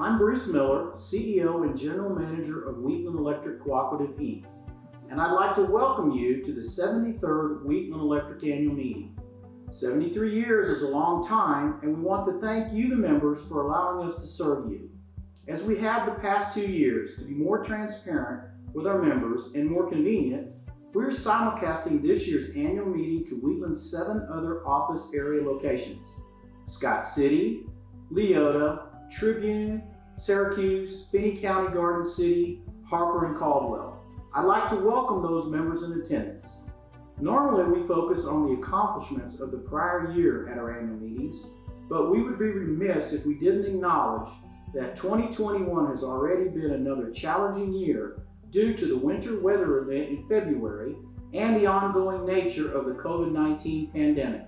I'm Bruce Miller, CEO and General Manager of Wheatland Electric Cooperative, Inc., and I'd like to welcome you to the 73rd Wheatland Electric Annual Meeting. 73 years is a long time, and we want to thank you, the members, for allowing us to serve you. As we have the past 2 years to be more transparent with our members and more convenient, we're simulcasting this year's annual meeting to Wheatland's 7 other office area locations: Scott City, Leota, Tribune, Syracuse, Finney County, Garden City, Harper, and Caldwell. I'd like to welcome those members in attendance. Normally, we focus on the accomplishments of the prior year at our annual meetings, but we would be remiss if we didn't acknowledge that 2021 has already been another challenging year due to the winter weather event in February and the ongoing nature of the COVID-19 pandemic.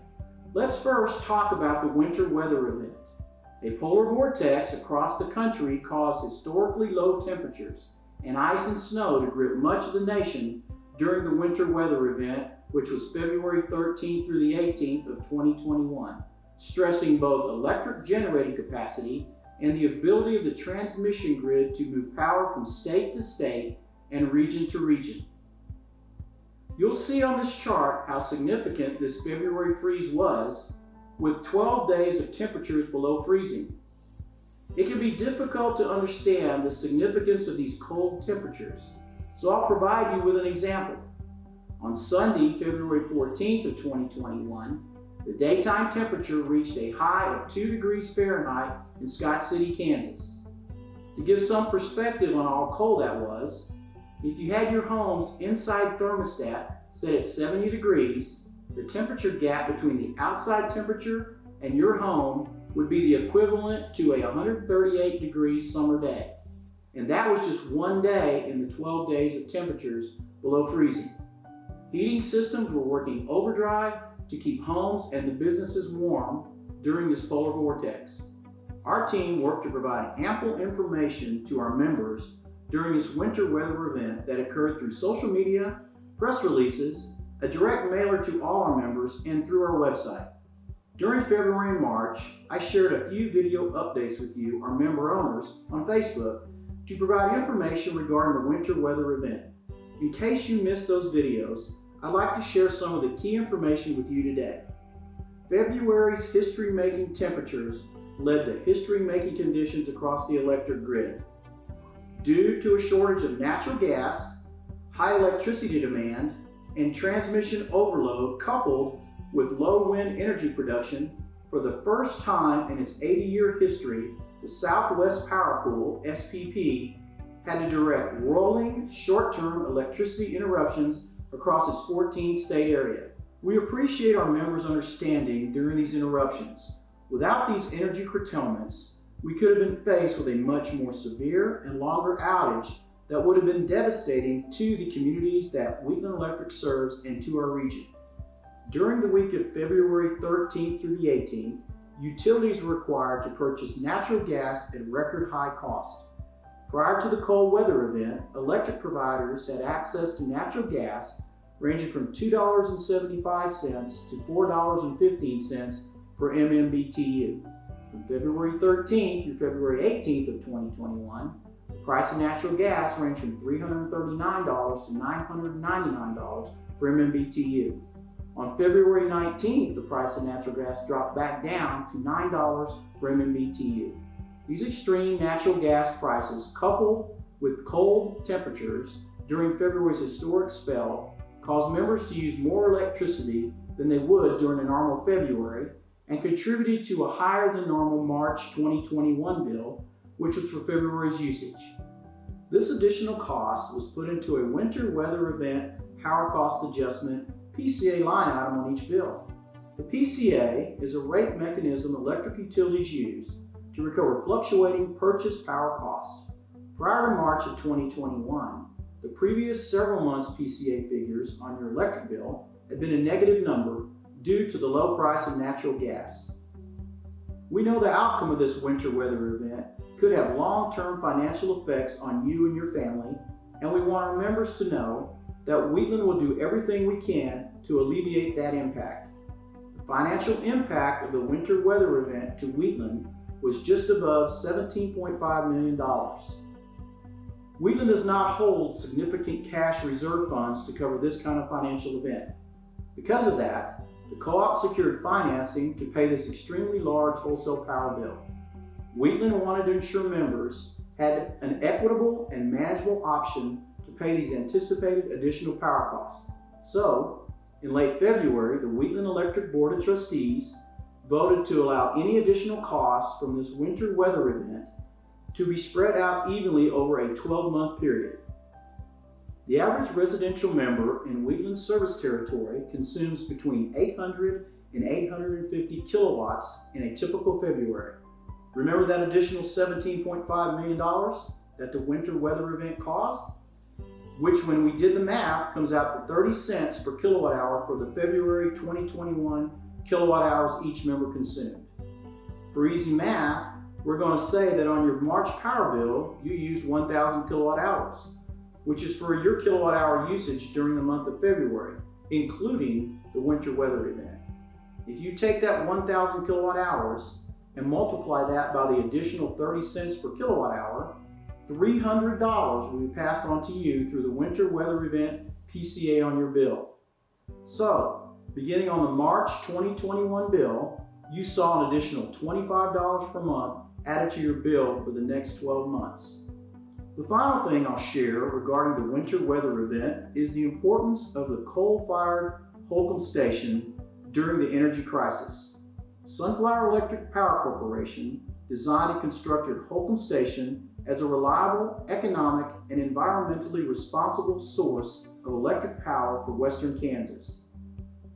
Let's first talk about the winter weather event. A polar vortex across the country caused historically low temperatures and ice and snow to grip much of the nation during the winter weather event, which was February 13th through the 18th of 2021, stressing both electric generating capacity and the ability of the transmission grid to move power from state to state and region to region. You'll see on this chart how significant this February freeze was, with 12 days of temperatures below freezing. It can be difficult to understand the significance of these cold temperatures, so I'll provide you with an example. On Sunday, February 14th of 2021, the daytime temperature reached a high of 2 degrees Fahrenheit in Scott City, Kansas. To give some perspective on how cold that was, if you had your home's inside thermostat set at 70 degrees, the temperature gap between the outside temperature and your home would be the equivalent to a 138 degree summer day. And that was just one day in the 12 days of temperatures below freezing. Heating systems were working overdrive to keep homes and the businesses warm during this polar vortex. Our team worked to provide ample information to our members during this winter weather event that occurred through social media, press releases, a direct mailer to all our members, and through our website. During February and March, I shared a few video updates with you, our member owners, on Facebook to provide information regarding the winter weather event. In case you missed those videos, I'd like to share some of the key information with you today. February's history-making temperatures led to history-making conditions across the electric grid. Due to a shortage of natural gas, high electricity demand, and transmission overload coupled with low wind energy production, for the first time in its 80-year history, the Southwest Power Pool, SPP, had to direct rolling short-term electricity interruptions across its 14-state area. We appreciate our members' understanding during these interruptions. Without these energy curtailments, we could have been faced with a much more severe and longer outage that would have been devastating to the communities that Wheatland Electric serves and to our region. During the week of February 13th through the 18th, utilities were required to purchase natural gas at record high cost. Prior to the cold weather event, electric providers had access to natural gas ranging from $2.75 to $4.15 per MMBTU. From February 13th through February 18th of 2021, the price of natural gas ranged from $339 to $999 per MMBTU. On February 19th, the price of natural gas dropped back down to $9 per MMBTU. These extreme natural gas prices, coupled with cold temperatures during February's historic spell, caused members to use more electricity than they would during a normal February and contributed to a higher than normal March 2021 bill, which was for February's usage. This additional cost was put into a winter weather event power cost adjustment PCA line item on each bill. The PCA is a rate mechanism electric utilities use to recover fluctuating purchase power costs. Prior to March of 2021, the previous several months' PCA figures on your electric bill had been a negative number due to the low price of natural gas. We know the outcome of this winter weather event could have long-term financial effects on you and your family, and we want our members to know that Wheatland will do everything we can to alleviate that impact. The financial impact of the winter weather event to Wheatland was just above $17.5 million. Wheatland does not hold significant cash reserve funds to cover this kind of financial event. Because of that, the co-op secured financing to pay this extremely large wholesale power bill. Wheatland wanted to ensure members had an equitable and manageable option to pay these anticipated additional power costs. So, in late February, the Wheatland Electric Board of Trustees voted to allow any additional costs from this winter weather event to be spread out evenly over a 12-month period. The average residential member in Wheatland's service territory consumes between 800 and 850 kilowatts in a typical February. Remember that additional $17.5 million that the winter weather event caused? Which, when we did the math, comes out to 30 cents per kilowatt hour for the February 2021 kilowatt hours each member consumed. For easy math, we're going to say that on your March power bill, you used 1,000 kilowatt hours, which is for your kilowatt hour usage during the month of February, including the winter weather event. If you take that 1,000 kilowatt hours and multiply that by the additional 30 cents per kilowatt hour, $300 will be passed on to you through the winter weather event PCA on your bill. So, beginning on the March 2021 bill, you saw an additional $25 per month added to your bill for the next 12 months. The final thing I'll share regarding the winter weather event is the importance of the coal-fired Holcomb station during the energy crisis. Sunflower Electric Power Corporation designed and constructed Holcomb Station as a reliable, economic, and environmentally responsible source of electric power for western Kansas.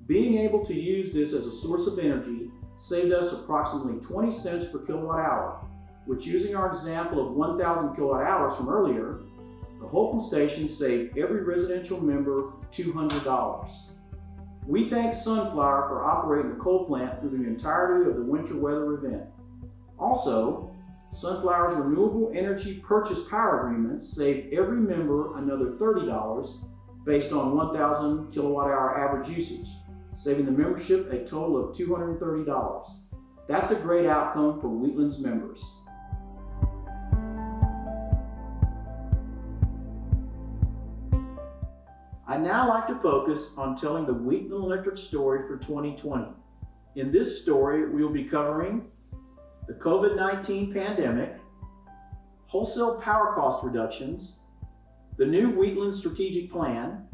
Being able to use this as a source of energy saved us approximately 20 cents per kilowatt hour, which, using our example of 1,000 kilowatt hours from earlier, the Holcomb station saved every residential member $200. We thank Sunflower for operating the coal plant through the entirety of the winter weather event. Also, Sunflower's renewable energy purchase power agreements saved every member another $30 based on 1,000 kilowatt hour average usage, saving the membership a total of $230. That's a great outcome for Wheatland's members. I'd now like to focus on telling the Wheaton Electric story for 2020. In this story, we will be covering the COVID-19 pandemic, wholesale power cost reductions, the new Wheatland strategic plan,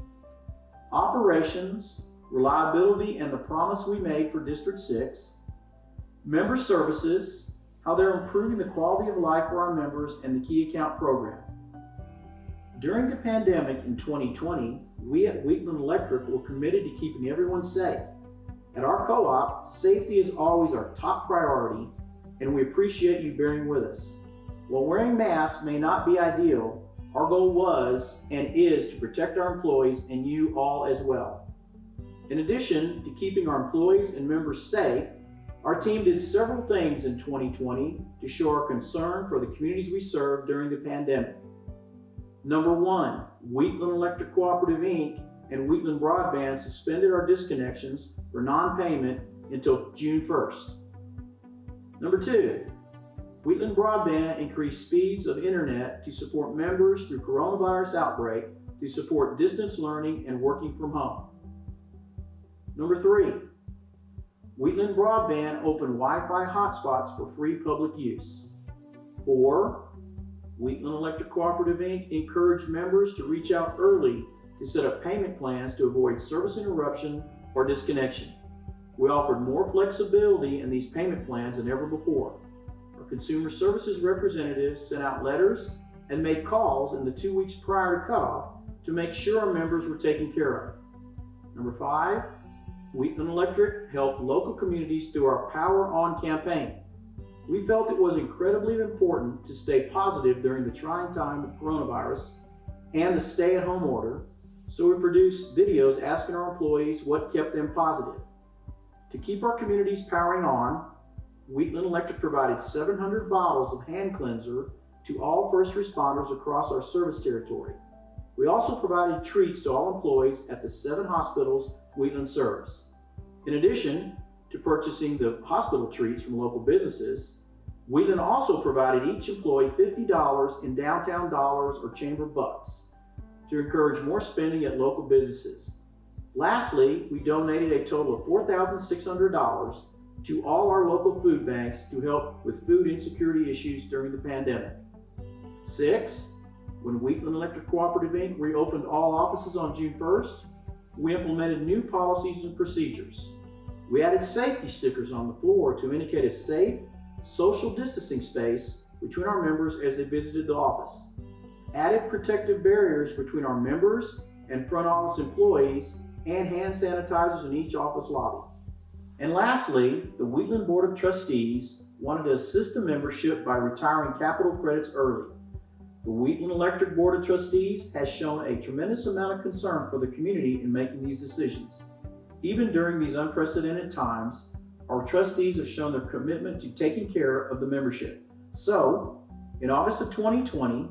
operations, reliability and the promise we made for District 6, member services, how they're improving the quality of life for our members, and the key account program. During the pandemic in 2020, we at Wheatland Electric were committed to keeping everyone safe. At our co-op, safety is always our top priority, and we appreciate you bearing with us. While wearing masks may not be ideal, our goal was and is to protect our employees and you all as well. In addition to keeping our employees and members safe, our team did several things in 2020 to show our concern for the communities we serve during the pandemic. Number one, Wheatland Electric Cooperative Inc. and Wheatland Broadband suspended our disconnections for non-payment until June 1st. Number two, Wheatland Broadband increased speeds of internet to support members through coronavirus outbreak to support distance learning and working from home. Number three, Wheatland Broadband opened Wi-Fi hotspots for free public use. 4, Wheatland Electric Cooperative Inc. encouraged members to reach out early to set up payment plans to avoid service interruption or disconnection. We offered more flexibility in these payment plans than ever before. Our consumer services representatives sent out letters and made calls in the 2 weeks prior to cutoff to make sure our members were taken care of. Number 5, Wheatland Electric helped local communities through our Power On campaign. We felt it was incredibly important to stay positive during the trying time of coronavirus and the stay-at-home order, so we produced videos asking our employees what kept them positive. To keep our communities powering on, Wheatland Electric provided 700 bottles of hand cleanser to all first responders across our service territory. We also provided treats to all employees at the 7 hospitals Wheatland serves. In addition to purchasing the hospital treats from local businesses, Wheatland also provided each employee $50 in downtown dollars or chamber bucks to encourage more spending at local businesses. Lastly, we donated a total of $4,600 to all our local food banks to help with food insecurity issues during the pandemic. 6. When Wheatland Electric Cooperative Inc. reopened all offices on June 1st, we implemented new policies and procedures. We added safety stickers on the floor to indicate a safe, social distancing space between our members as they visited the office. Added protective barriers between our members and front office employees and hand sanitizers in each office lobby. And lastly, the Wheatland Board of Trustees wanted to assist the membership by retiring capital credits early. The Wheatland Electric Board of Trustees has shown a tremendous amount of concern for the community in making these decisions. Even during these unprecedented times, our trustees have shown their commitment to taking care of the membership. So, in August of 2020,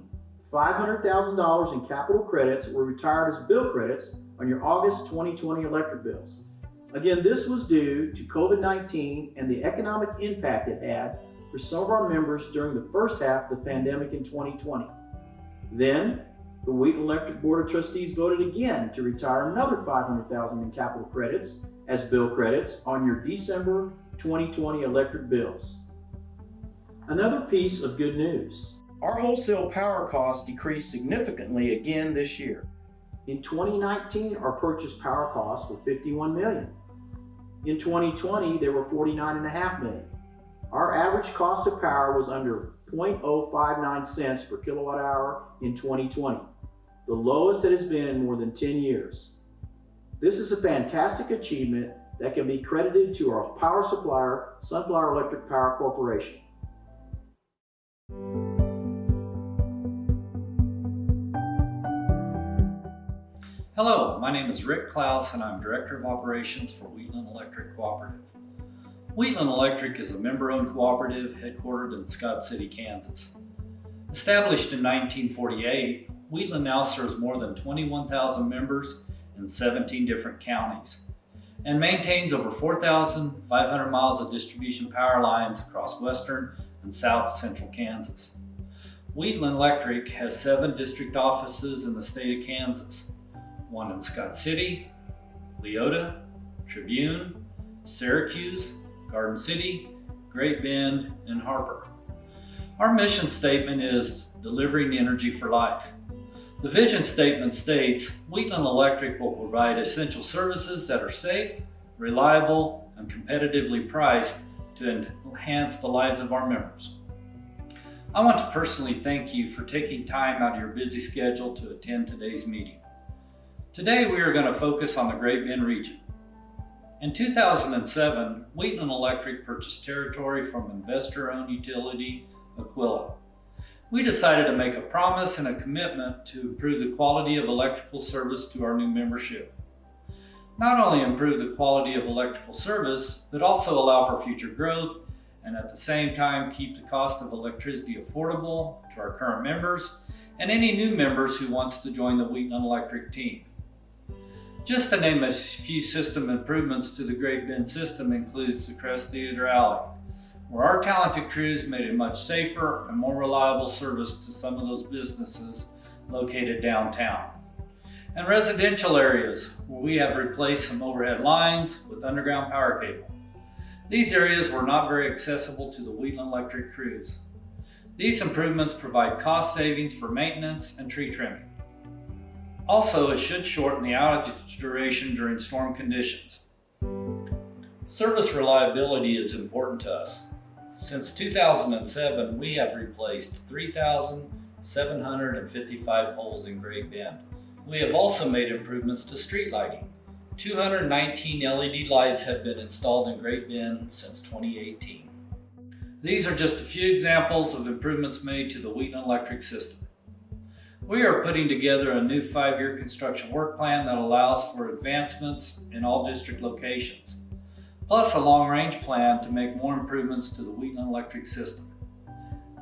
$500,000 in capital credits were retired as bill credits on your August 2020 electric bills. Again, this was due to COVID-19 and the economic impact it had for some of our members during the first half of the pandemic in 2020. Then, the Wheaton Electric Board of Trustees voted again to retire another $500,000 in capital credits as bill credits on your December 2020 electric bills. Another piece of good news. Our wholesale power costs decreased significantly again this year. In 2019, our purchase power costs were $51 million. In 2020, they were $49.5 million. Our average cost of power was under 0.059 cents per kilowatt hour in 2020, the lowest it has been in more than 10 years. This is a fantastic achievement that can be credited to our power supplier, Sunflower Electric Power Corporation. Hello, my name is Rick Klaus and I'm Director of Operations for Wheatland Electric Cooperative. Wheatland Electric is a member-owned cooperative headquartered in Scott City, Kansas. Established in 1948, Wheatland now serves more than 21,000 members in 17 different counties and maintains over 4,500 miles of distribution power lines across western and south central Kansas. Wheatland Electric has 7 district offices in the state of Kansas, one in Scott City, Leota, Tribune, Syracuse, Garden City, Great Bend, and Harper. Our mission statement is delivering energy for life. The vision statement states, Wheatland Electric will provide essential services that are safe, reliable, and competitively priced to enhance the lives of our members. I want to personally thank you for taking time out of your busy schedule to attend today's meeting. Today we are going to focus on the Great Bend region. In 2007, Wheatland Electric purchased territory from investor-owned utility Aquila. We decided to make a promise and a commitment to improve the quality of electrical service to our new membership. Not only improve the quality of electrical service, but also allow for future growth and at the same time keep the cost of electricity affordable to our current members and any new members who wants to join the Wheatland Electric team. Just to name a few system improvements to the Great Bend system includes the Crest Theater Alley, where our talented crews made a much safer and more reliable service to some of those businesses located downtown. And residential areas, where we have replaced some overhead lines with underground power cable. These areas were not very accessible to the Wheatland Electric crews. These improvements provide cost savings for maintenance and tree trimming. Also, it should shorten the outage duration during storm conditions. Service reliability is important to us. Since 2007, we have replaced 3,755 poles in Great Bend. We have also made improvements to street lighting. 219 LED lights have been installed in Great Bend since 2018. These are just a few examples of improvements made to the Wheatland Electric system. We are putting together a new 5-year construction work plan that allows for advancements in all district locations, plus a long-range plan to make more improvements to the Wheatland Electric system.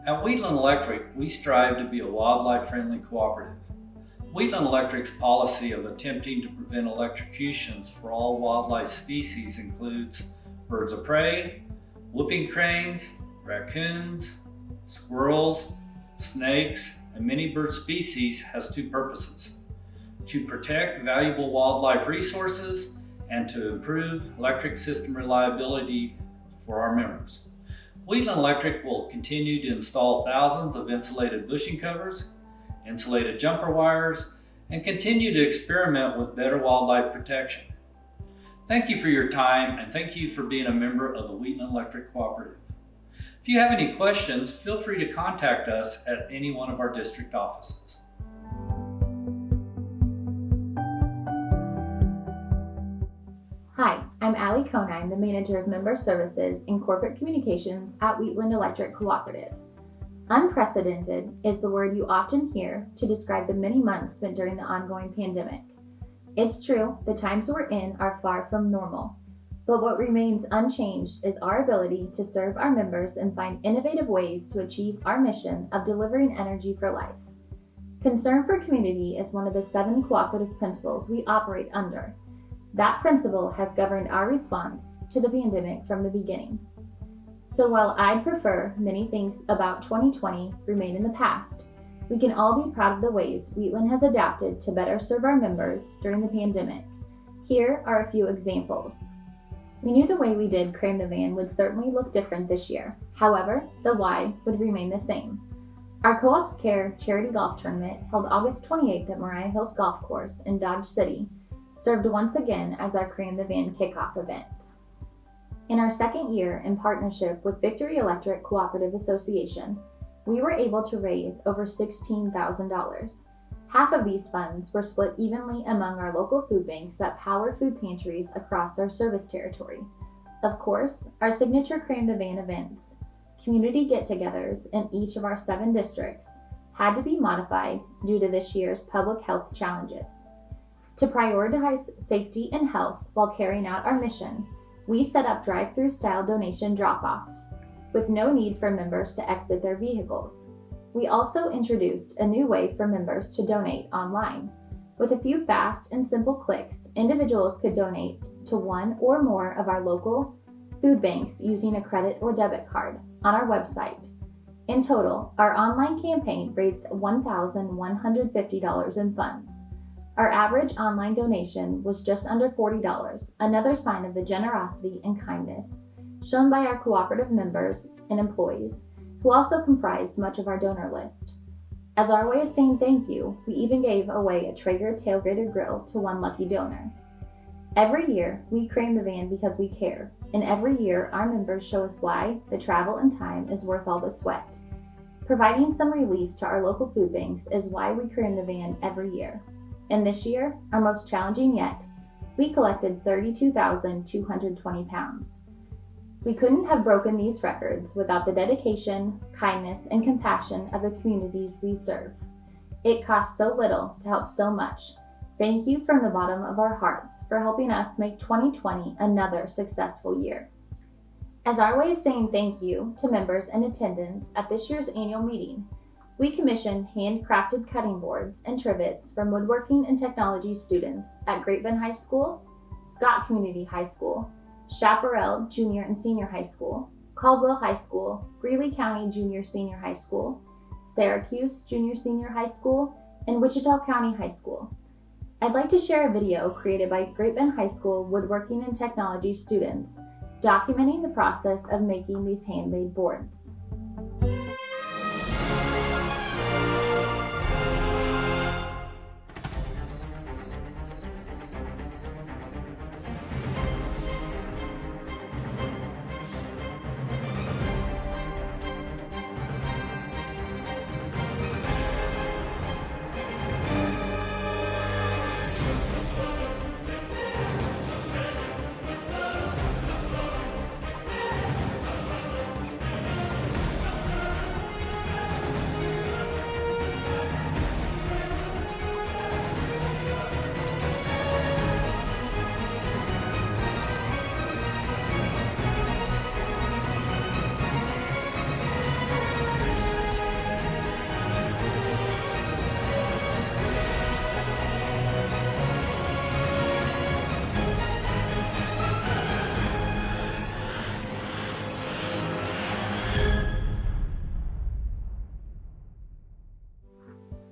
At Wheatland Electric, we strive to be a wildlife-friendly cooperative. Wheatland Electric's policy of attempting to prevent electrocutions for all wildlife species includes birds of prey, whooping cranes, raccoons, squirrels, snakes, and many bird species has two purposes: to protect valuable wildlife resources and to improve electric system reliability for our members. Wheatland Electric will continue to install thousands of insulated bushing covers, insulated jumper wires, and continue to experiment with better wildlife protection. Thank you for your time, and thank you for being a member of the Wheatland Electric Cooperative. If you have any questions, feel free to contact us at any one of our district offices. Hi, I'm Allie Conine, the Manager of Member Services and Corporate Communications at Wheatland Electric Cooperative. Unprecedented is the word you often hear to describe the many months spent during the ongoing pandemic. It's true, the times we're in are far from normal, but what remains unchanged is our ability to serve our members and find innovative ways to achieve our mission of delivering energy for life. Concern for community is one of the 7 cooperative principles we operate under. That principle has governed our response to the pandemic from the beginning. So while I'd prefer many things about 2020 remain in the past, we can all be proud of the ways Wheatland has adapted to better serve our members during the pandemic. Here are a few examples. We knew the way we did Cram the Van would certainly look different this year. However, the why would remain the same. Our Co-op's Care charity golf tournament, held August 28th at Mariah Hills Golf Course in Dodge City, served once again as our Cram the Van kickoff event. In our second year in partnership with Victory Electric Cooperative Association, we were able to raise over $16,000. Half of these funds were split evenly among our local food banks that powered food pantries across our service territory. Of course, our signature Cram the Van events, community get-togethers in each of our 7 districts, had to be modified due to this year's public health challenges. To prioritize safety and health while carrying out our mission, we set up drive-through style donation drop-offs with no need for members to exit their vehicles. We also introduced a new way for members to donate online. With a few fast and simple clicks, individuals could donate to one or more of our local food banks using a credit or debit card on our website. In total, our online campaign raised $1,150 in funds. Our average online donation was just under $40, another sign of the generosity and kindness shown by our cooperative members and employees, who also comprised much of our donor list. As our way of saying thank you, we even gave away a Traeger tailgated grill to one lucky donor. Every year, we Cram the Van because we care, and every year our members show us why the travel and time is worth all the sweat. Providing some relief to our local food banks is why we Cram the Van every year. And this year, our most challenging yet, we collected 32,220 pounds. We couldn't have broken these records without the dedication, kindness, and compassion of the communities we serve. It costs so little to help so much. Thank you from the bottom of our hearts for helping us make 2020 another successful year. As our way of saying thank you to members in attendance at this year's annual meeting, we commissioned handcrafted cutting boards and trivets from woodworking and technology students at Great Bend High School, Scott Community High School, Chaparral Junior and Senior High School, Caldwell High School, Greeley County Junior Senior High School, Syracuse Junior Senior High School, and Wichita County High School. I'd like to share a video created by Great Bend High School woodworking and technology students documenting the process of making these handmade boards.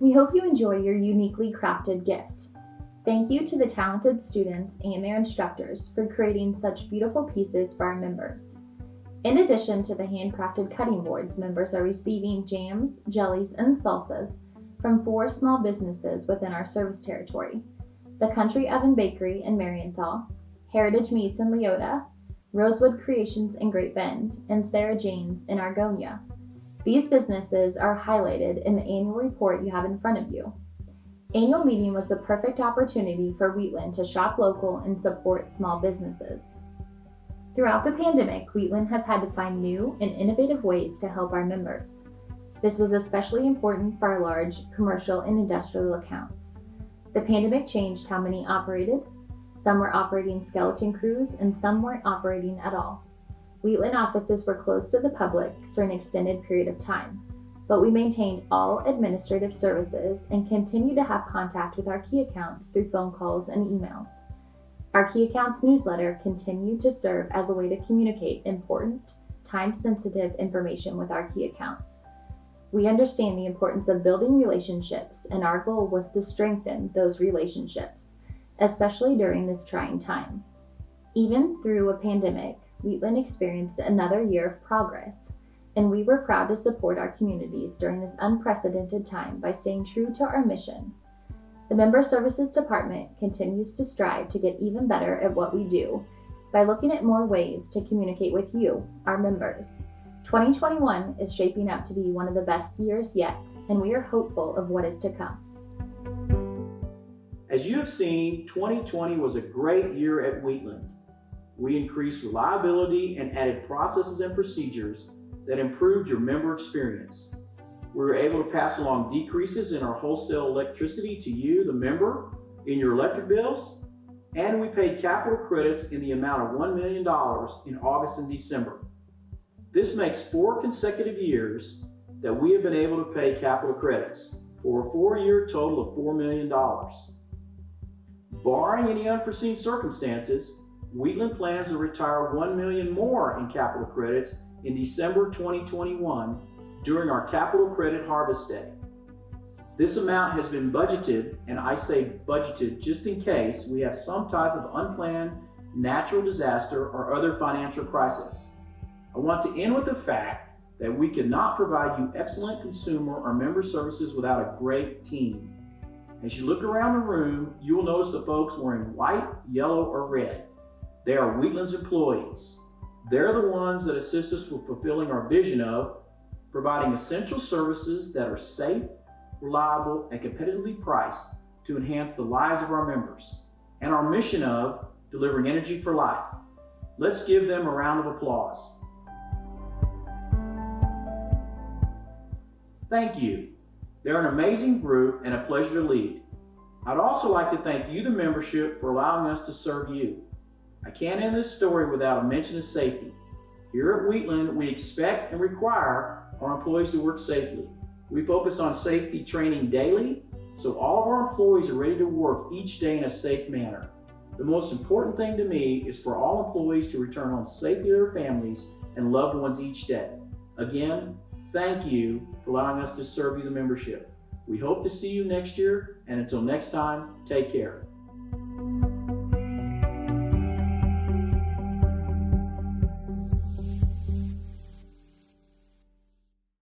We hope you enjoy your uniquely crafted gift. Thank you to the talented students and their instructors for creating such beautiful pieces for our members. In addition to the handcrafted cutting boards, members are receiving jams, jellies, and salsas from 4 small businesses within our service territory: the Country Oven Bakery in Marienthal, Heritage Meats in Leota, Rosewood Creations in Great Bend, and Sarah Jane's in Argonia. These businesses are highlighted in the annual report you have in front of you. Annual meeting was the perfect opportunity for Wheatland to shop local and support small businesses. Throughout the pandemic, Wheatland has had to find new and innovative ways to help our members. This was especially important for our large commercial and industrial accounts. The pandemic changed how many operated. Some were operating skeleton crews and some weren't operating at all. Wheatland offices were closed to the public for an extended period of time, but we maintained all administrative services and continue to have contact with our key accounts through phone calls and emails. Our Key Accounts newsletter continued to serve as a way to communicate important, time-sensitive information with our key accounts. We understand the importance of building relationships, and our goal was to strengthen those relationships, especially during this trying time. Even through a pandemic, Wheatland experienced another year of progress, and we were proud to support our communities during this unprecedented time by staying true to our mission. The Member Services Department continues to strive to get even better at what we do by looking at more ways to communicate with you, our members. 2021 is shaping up to be one of the best years yet, and we are hopeful of what is to come. As you have seen, 2020 was a great year at Wheatland. We increased reliability and added processes and procedures that improved your member experience. We were able to pass along decreases in our wholesale electricity to you, the member, in your electric bills, and we paid capital credits in the amount of $1 million in August and December. This makes 4 consecutive years that we have been able to pay capital credits for a 4-year total of $4 million. Barring any unforeseen circumstances, Wheatland plans to retire $1 million more in capital credits in December 2021 during our Capital Credit Harvest Day. This amount has been budgeted, and I say budgeted just in case we have some type of unplanned natural disaster or other financial crisis. I want to end with the fact that we cannot provide you excellent consumer or member services without a great team. As you look around the room, you will notice the folks wearing white, yellow, or red. They are Wheatland's employees. They're the ones that assist us with fulfilling our vision of providing essential services that are safe, reliable, and competitively priced to enhance the lives of our members, and our mission of delivering energy for life. Let's give them a round of applause. Thank you. They're an amazing group and a pleasure to lead. I'd also like to thank you, the membership, for allowing us to serve you. I can't end this story without a mention of safety. Here at Wheatland, we expect and require our employees to work safely. We focus on safety training daily, so all of our employees are ready to work each day in a safe manner. The most important thing to me is for all employees to return home safely to their families and loved ones each day. Again, thank you for allowing us to serve you, the membership. We hope to see you next year, and until next time, take care.